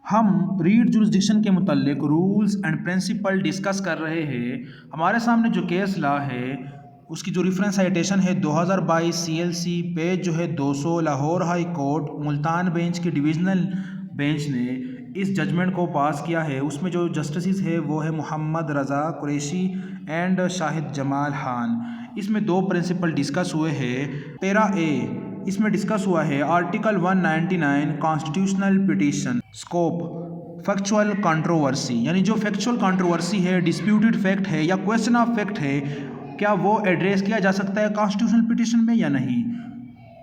ہم rate jurisdiction کے متعلق رولز اینڈ پرنسپل ڈسکس کر رہے ہیں۔ ہمارے سامنے جو کیس لا ہے اس کی جو ریفرنس سائٹیشن ہے 2022 CLC پیج جو ہے 200 Lahore high court Multan bench کی ڈویژنل بینچ نے اس ججمنٹ کو پاس کیا ہے۔ اس میں جو جسٹسز ہے وہ ہے محمد رضا قریشی اینڈ شاہد جمال خان۔ اس میں دو پرنسپل ڈسکس ہوئے ہیں۔ پیرا اے اس میں ڈسکس ہوا ہے article 199 constitutional petition scope factual controversy, یعنی جو فیکچوئل کنٹروورسی ہے، ڈسپیوٹڈ فیکٹ ہے یا کویسچن آف فیکٹ ہے، کیا وہ ایڈریس کیا جا سکتا ہے کانسٹیٹیوشنل پٹیشن میں یا نہیں۔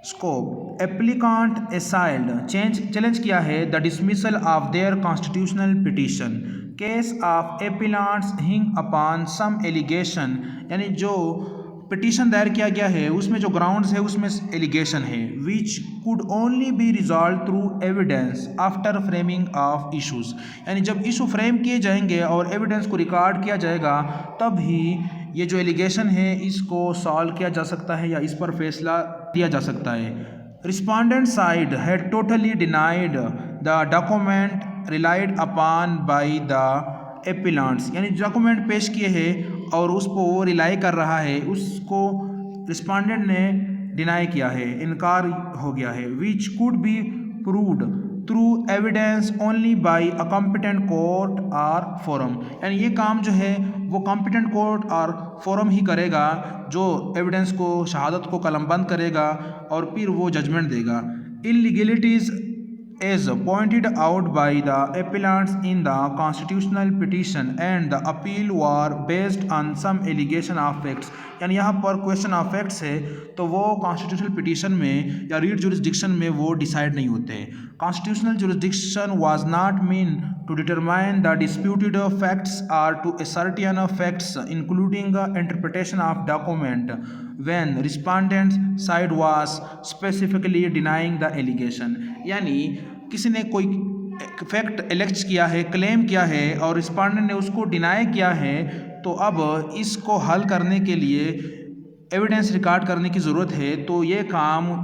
اسکوپ ایپلیکانٹ اسائلڈ چیلنج کیا ہے the dismissal of their constitutional petition case of appellants hung upon some allegation, یعنی جو پٹیشن دائر کیا گیا ہے اس میں جو گراؤنڈز ہے اس میں ایلیگیشن ہے وچ could only be resolved through evidence after framing of issues، یعنی جب ایشو فریم کیے جائیں گے اور ایویڈنس کو ریکارڈ کیا جائے گا تب ہی یہ جو ایلیگیشن ہے اس کو سالو کیا جا سکتا ہے یا اس پر فیصلہ دیا جا سکتا ہے۔ Respondent side had totally denied the document relied upon by the appellants، یعنی ڈاکومنٹ پیش کیے ہیں اور اس کو وہ ریلائی کر رہا ہے اس کو رسپانڈنٹ نے ڈینائی کیا ہے، انکار ہو گیا ہے۔ which could be proved through evidence only by a competent court or forum، یعنی یہ کام جو ہے وہ کمپیٹنٹ کورٹ اور فورم ہی کرے گا جو ایویڈنس کو شہادت کو قلم بند کرے گا اور پھر وہ judgment they God. illegalities as pointed out by the appellants in the constitutional petition and the appeal were based on some allegation of facts، یعنی یہاں پر کویشچن آف فیکٹس ہے تو وہ کانسٹیٹیوشنل پٹیشن میں یا ریٹ جورسڈکشن میں وہ decide نہیں ہوتے۔ Constitutional jurisdiction was not meant to determine the disputed facts or to ascertain facts including interpretation of document when respondent side was specifically denying the allegation، یعنی کسی نے کوئی فیکٹ الیکٹ کیا ہے، کلیم کیا ہے اور رسپانڈنٹ نے اس کو ڈینائی کیا ہے تو اب اس کو حل کرنے کے لیے ایویڈنس ریکارڈ کرنے کی ضرورت ہے، تو یہ کام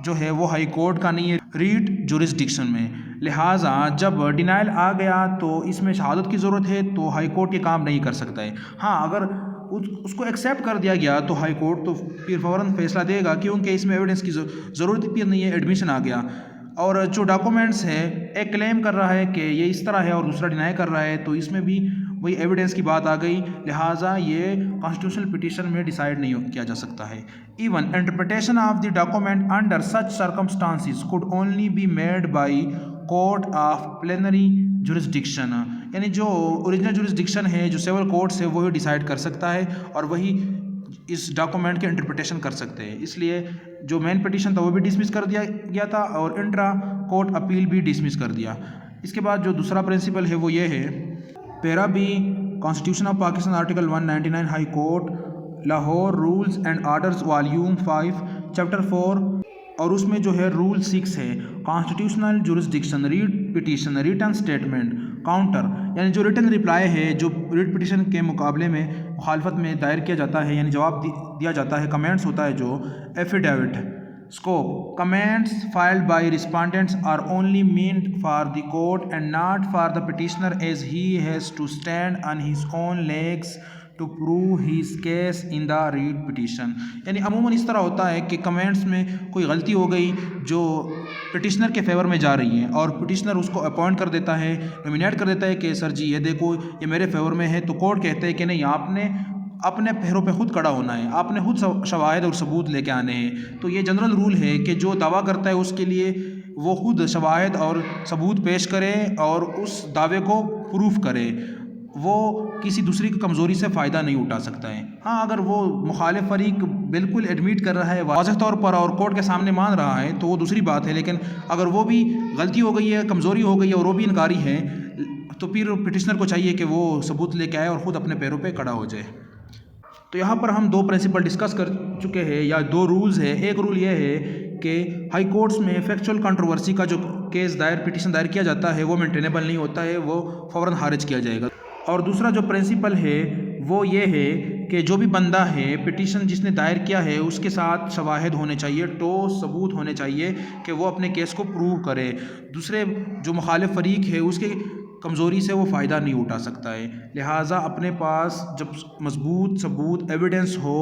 جو ہے وہ ہائی کورٹ کا نہیں ہے ریٹ جورسڈکشن میں۔ لہٰذا جب ڈینائل آ گیا تو اس میں شہادت کی ضرورت ہے تو ہائی کورٹ یہ کام نہیں کر سکتا ہے۔ ہاں اگر اس کو ایکسیپٹ کر دیا گیا تو ہائی کورٹ تو پھر فوراً فیصلہ دے گا کیونکہ اس میں ایویڈنس کی ضرورت پھر نہیں ہے، ایڈمیشن آ گیا۔ اور جو ڈاکومنٹس ہے ایک کلیم کر رہا ہے کہ یہ اس طرح ہے اور دوسرا ڈینائی کر رہا ہے تو اس میں بھی وہی ایویڈنس کی بات آ گئی، لہٰذا یہ کانسٹیٹیوشنل پٹیشن میں ڈیسائیڈ نہیں کیا جا سکتا ہے۔ Even interpretation of the document under such circumstances could only be made by court of plenary jurisdiction، یعنی جو اوریجنل جورسڈکشن ہے جو سیول کورٹس ہے وہی ڈیسائیڈ کر سکتا ہے اور وہی اس ڈاکومنٹ کے انٹرپریٹیشن کر سکتے ہیں۔ اس لیے جو مین پٹیشن تھا وہ بھی ڈسمس کر دیا گیا تھا اور انٹرا کورٹ اپیل بھی ڈسمس کر دیا۔ اس کے بعد جو دوسرا پرنسپل ہے وہ یہ ہے para B constitution of Pakistan article 199 high court Lahore rules and orders volume 5 chapter 4، اور اس میں جو ہے رول 6 ہے constitutional jurisdiction writ petition written statement counter, یعنی جو ریٹن رپلائی ہے جو ریٹ پٹیشن کے مقابلے میں مخالفت میں دائر کیا جاتا ہے، یعنی جواب دیا جاتا ہے، کمنٹس ہوتا ہے جو affidavit. Scope comments filed by respondents are only meant for the court and not for the petitioner as he has to stand on his own legs to prove his case in the read petition، یعنی عموماً اس طرح ہوتا ہے کہ comments میں کوئی غلطی ہو گئی جو پٹیشنر کے فیور میں جا رہی ہے اور پٹیشنر اس کو اپوائنٹ کر دیتا ہے، نومینیٹ کر دیتا ہے کہ سر جی یہ دیکھو یہ میرے فیور میں ہے، تو کورٹ کہتے ہیں کہ نہیں آپ نے اپنے پیروں پہ خود کھڑا ہونا ہے، آپ نے خود شواہد اور ثبوت لے کے آنے ہیں۔ تو یہ جنرل رول ہے کہ جو دعویٰ کرتا ہے اس کے لیے وہ خود شواہد اور ثبوت پیش کرے اور اس دعوے کو پروف کرے، وہ کسی دوسری کی کمزوری سے فائدہ نہیں اٹھا سکتا ہے۔ ہاں اگر وہ مخالف فریق بالکل ایڈمٹ کر رہا ہے واضح طور پر اور کورٹ کے سامنے مان رہا ہے تو وہ دوسری بات ہے، لیکن اگر وہ بھی غلطی ہو گئی ہے، کمزوری ہو گئی ہے اور وہ بھی انکاری ہے تو پھر پٹیشنر کو چاہیے کہ وہ ثبوت لے کے آئے اور خود اپنے پیروں پہ کھڑا ہو جائے۔ تو یہاں پر ہم دو پرنسپل ڈسکس کر چکے ہیں یا دو رولز ہیں۔ ایک رول یہ ہے کہ ہائی کورٹس میں فیکچوئل کنٹروورسی کا جو کیس پٹیشن دائر کیا جاتا ہے وہ مینٹینیبل نہیں ہوتا ہے، وہ فوراً خارج کیا جائے گا۔ اور دوسرا جو پرنسپل ہے وہ یہ ہے کہ جو بھی بندہ ہے پٹیشن جس نے دائر کیا ہے اس کے ساتھ شواہد ہونے چاہیے، ٹھوس ثبوت ہونے چاہیے کہ وہ اپنے کیس کو پروو کرے، دوسرے جو مخالف فریق ہے اس کے کمزوری سے وہ فائدہ نہیں اٹھا سکتا ہے، لہٰذا اپنے پاس جب مضبوط ثبوت ایویڈنس ہو،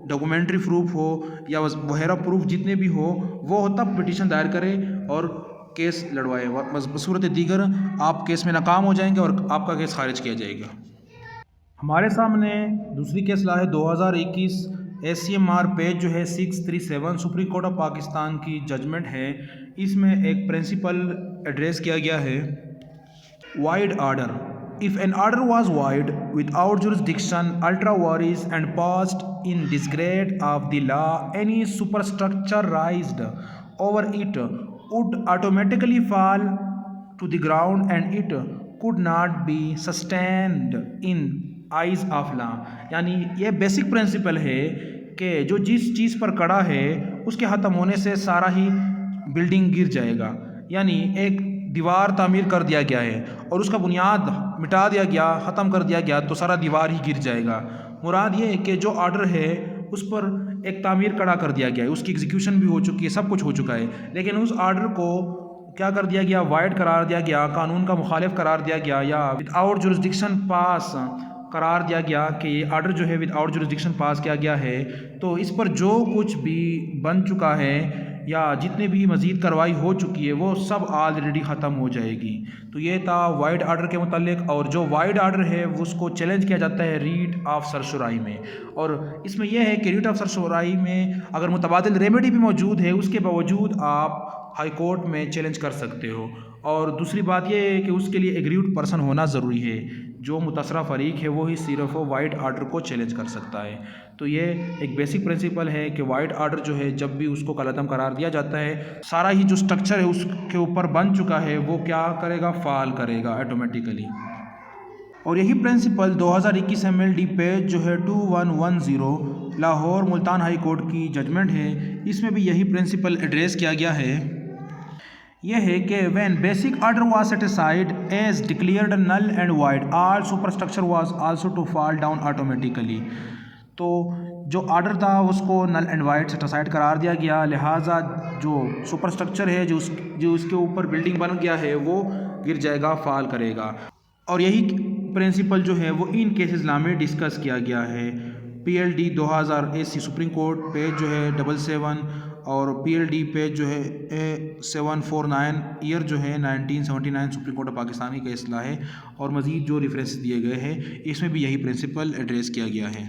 ڈاکومنٹری پروف ہو یا وغیرہ پروف جتنے بھی ہو وہ تب پٹیشن دائر کرے اور کیس لڑوائے، بصورت دیگر آپ کیس میں ناکام ہو جائیں گے اور آپ کا کیس خارج کیا جائے گا۔ ہمارے سامنے دوسری کیس لا ہے 2021 ACMR پیج جو ہے 637 سپریم کورٹ آف پاکستان کی ججمنٹ ہے، اس میں ایک پرنسپل ایڈریس کیا گیا ہے void order. If an order was void without jurisdiction, ultra vires and passed in disgrade of the law, any superstructure raised over it would automatically fall to the ground and it could not be sustained in eyes of law. یعنی یہ basic principle ہے کہ جو جس چیز پر کڑا ہے اس کے ختم ہونے سے سارا ہی بلڈنگ گر جائے گا، یعنی ایک دیوار تعمیر کر دیا گیا ہے اور اس کا بنیاد مٹا دیا گیا، ختم کر دیا گیا تو سارا دیوار ہی گر جائے گا۔ مراد یہ ہے کہ جو آرڈر ہے اس پر ایک تعمیر کڑا کر دیا گیا ہے، اس کی ایگزیکیوشن بھی ہو چکی ہے، سب کچھ ہو چکا ہے، لیکن اس آرڈر کو کیا کر دیا گیا، وائڈ قرار دیا گیا، قانون کا مخالف قرار دیا گیا یا ود آؤٹ جورسڈکشن پاس قرار دیا گیا کہ یہ آرڈر جو ہے ود آؤٹ جورسڈکشن پاس کیا گیا ہے، تو اس پر جو کچھ بھی بن چکا ہے یا جتنے بھی مزید کارروائی ہو چکی ہے وہ سب آلریڈی ختم ہو جائے گی۔ تو یہ تھا وائڈ آرڈر کے متعلق، اور جو وائڈ آرڈر ہے اس کو چیلنج کیا جاتا ہے ریٹ آف سرسرائی میں، اور اس میں یہ ہے کہ ریٹ آف سرسرائی میں اگر متبادل ریمیڈی بھی موجود ہے اس کے باوجود آپ ہائی کورٹ میں چیلنج کر سکتے ہو، اور دوسری بات یہ ہے کہ اس کے لیے ایگریوڈ پرسن ہونا ضروری ہے، جو متاثرہ فریق ہے وہی صرف وائڈ آرڈر کو چیلنج کر سکتا ہے۔ تو یہ ایک بیسک پرنسپل ہے کہ وائڈ آرڈر جو ہے جب بھی اس کو کالعدم قرار دیا جاتا ہے، سارا ہی جو سٹرکچر ہے اس کے اوپر بن چکا ہے وہ کیا کرے گا، فال کرے گا آٹومیٹیکلی۔ اور یہی پرنسپل 2021 MLD پیج جو ہے 2110 لاہور ملتان ہائی کورٹ کی ججمنٹ ہے، اس میں بھی یہی پرنسپل ایڈریس کیا گیا ہے، یہ ہے کہ when basic order was set aside as declared null and void, all superstructure was also to fall down automatically. تو جو آرڈر تھا اس کو null and void set aside قرار دیا گیا، لہٰذا جو سپر اسٹرکچر ہے جو اس کے اوپر بلڈنگ بن گیا ہے وہ گر جائے گا، فال کرے گا، اور یہی پرنسپل جو ہے وہ ان کیسز لا میں ڈسکس کیا گیا ہے۔ PLD 2000 AC supreme court page جو ہے 77 اور PLD پیج جو ہے 749 ایئر جو ہے 1979 سپریم کورٹ آف پاکستانی کا اصلاح ہے، اور مزید جو ریفرنس دیے گئے ہیں اس میں بھی یہی پرنسپل ایڈریس کیا گیا ہے۔